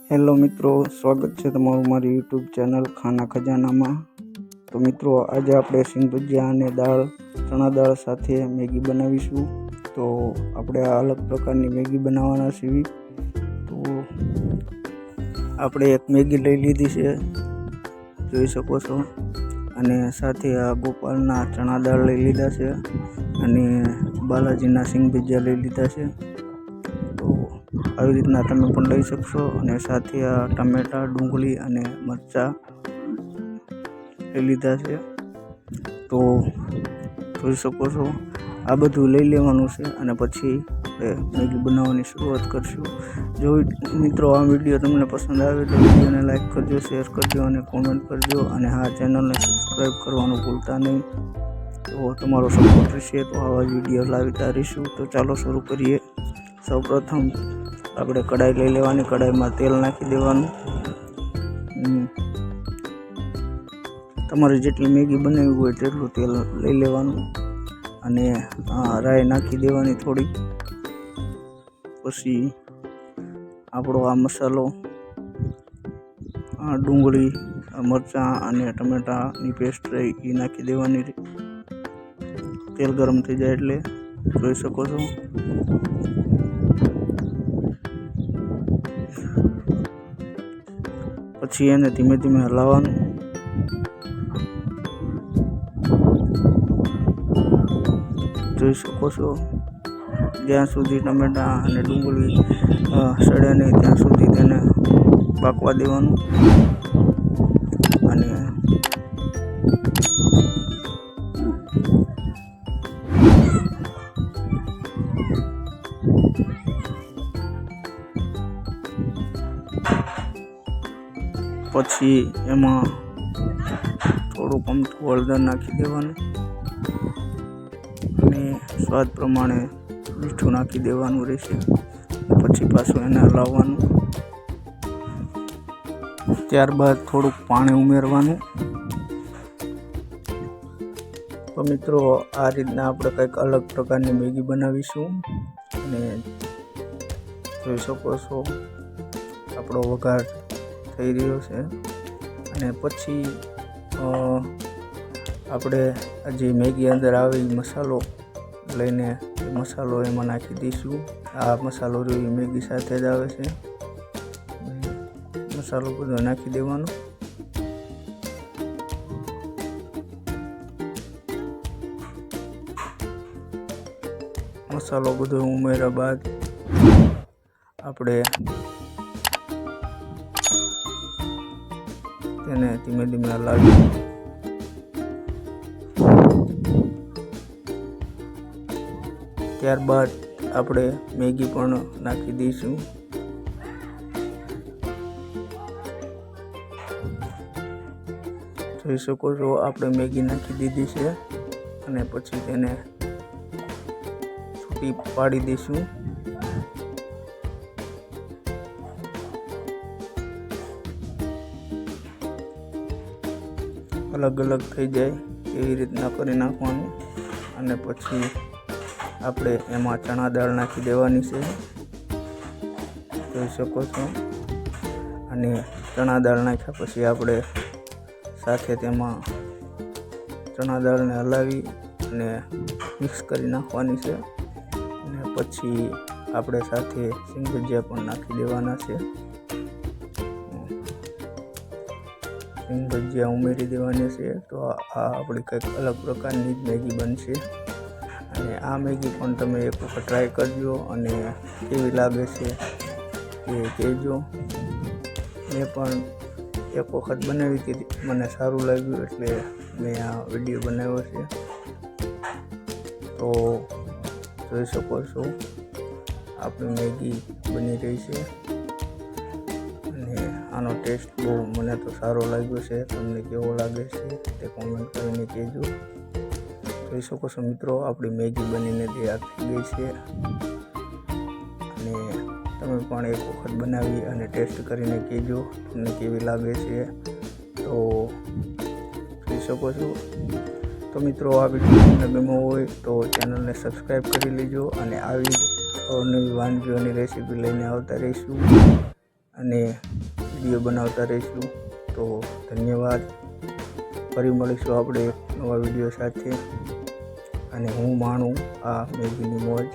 Hello મિત્રો, સ્વાગત છે તમારું મારી યુટ્યુબ ચેનલ ખાના ખજાનામાં। તો મિત્રો, આજે આપણે સિંગ ભજીયા અને ચણા દાળ સાથે મેગી બનાવીશું। તો આપણે આ અલગ પ્રકારની મેગી બનાવવાના છીએ। તો આપણે એક મેગી લઈ લીધી છે, જોઈ શકો છો, અને સાથે આ ગોપાલના ચણા દાળ લઈ લીધા છે અને બાલાજીના સિંગ ભજીયા લઈ લીધા છે। તો આવી રીતના તમે પણ લઈ શકશો। અને સાથે આ ટમેટા, ડુંગળી અને મરચાં લઈ લીધા છે। તો જોઈ શકો છો, આ બધું લઈ લેવાનું છે અને પછી આપણે મેગી બનાવવાની શરૂઆત કરશું। જો મિત્રો આ વિડીયો તમને પસંદ આવે તો વિડીયોને લાઈક કરજો, શેર કરજો અને કોમેન્ટ કરજો, અને આ ચેનલને સબસ્ક્રાઈબ કરવાનું ભૂલતા નહીં। તો તમારો સપોર્ટ રહેશે તો આવા જ વિડીયો લાવતા રહીશું। તો ચાલો શરૂ કરીએ। સૌપ્રથમ આપણે કઢાઈ લઈ લેવાની, કઢાઈમાં તેલ નાખી દેવાનું। તમારે જેટલી મેગી બનાવવી હોય તેટલું તેલ લઈ લેવાનું અને રાઈ નાખી દેવાની થોડી। પછી આપણો આ મસાલો, ડુંગળી, મરચાં અને ટમેટાની પેસ્ટ રહી એ નાખી દેવાની। તેલ ગરમ થઈ જાય એટલે જોઈ શકો છો। પછી એને ધીમે ધીમે હલાવવાનું। જોઈ શકો છો, જ્યાં સુધી ટમેટા અને ડુંગળી સડે નહીં ત્યાં સુધી તેને પાકવા દેવાનું। અને પછી એમાં થોડુંક અમથું હળદર નાખી દેવાનું અને સ્વાદ પ્રમાણે મીઠું નાખી દેવાનું રહેશે। પછી પાછું એને હલાવવાનું। ત્યારબાદ થોડુંક પાણી ઉમેરવાનું। તો મિત્રો, આ રીતના આપણે કંઈક અલગ પ્રકારની મેગી બનાવીશું। અને જોઈ શકો છો, આપણો વઘાર થઈ રહ્યો છે। અને પછી આપણે જે મેગી અંદર આવે એ મસાલો લઈને મસાલો એમાં નાખી દઈશું। આ મસાલો રહ્યો મેગી સાથે જ આવે છે। મસાલો બધો નાખી દેવાનો। મસાલો બધો ઉમેર્યા બાદ આપણે તેને ધીમે ધીમે હલાવી ત્યારબાદ આપણે મેગી પણ નાખી દઈશું। જોઈ શકો છો, આપણે મેગી નાખી દીધી છે અને પછી તેને છૂટી પાડી દઈશું। અલગ અલગ થઈ જાય એવી રીતના કરી નાખવાનું। અને પછી આપણે એમાં ચણા દાળ નાખી દેવાની છે, જોઈ શકો છો। અને ચણા દાળ નાખ્યા પછી આપણે સાથે તેમાં ચણા દાળને હલાવી અને મિક્સ કરી નાખવાની છે। અને પછી આપણે સાથે સિંગ ભજીયા પણ નાખી દેવાના છે। સિંગ ભજીયા ઉમેરી દેવાની છે। તો આ આપણી કંઈક અલગ પ્રકારની મેગી બનશે। અને આ મેગી પણ તમે એક વખત ટ્રાય કરજો અને કેવી લાગે છે એ કહેજો। મેં પણ એક વખત બનાવી હતી, મને સારું લાગ્યું એટલે મેં આ વિડીયો બનાવ્યો છે। તો જોઈ શકો છો, આપણી મેગી બની રહી છે અને આનો ટેસ્ટ બહુ મને તો સારો લાગ્યો છે। તમને કેવો લાગે છે તે કોમેન્ટ કરીને કહેજો। જોઈ શકો છો મિત્રો, આપણી મેગી બનીને તૈયાર થઈ ગઈ છે। અને તમે પણ એક વખત બનાવી અને ટેસ્ટ કરીને કહેજો તમને કેવી લાગે છે। તો જોઈ શકો છો। તો મિત્રો, આ વિડીયો તમને ગમ્યો હોય તો ચેનલને સબસ્ક્રાઈબ કરી લેજો અને આવી અવનવી વાનગીઓની રેસીપી લઈને આવતા રહીશું। અને અને વિડીયો બનાવતા રહીશું. તો ધન્યવાદ. ફરી મળીશું આપણે એક નવા વિડીયો સાથે. અને હું માણું આ મેગીની મોજ.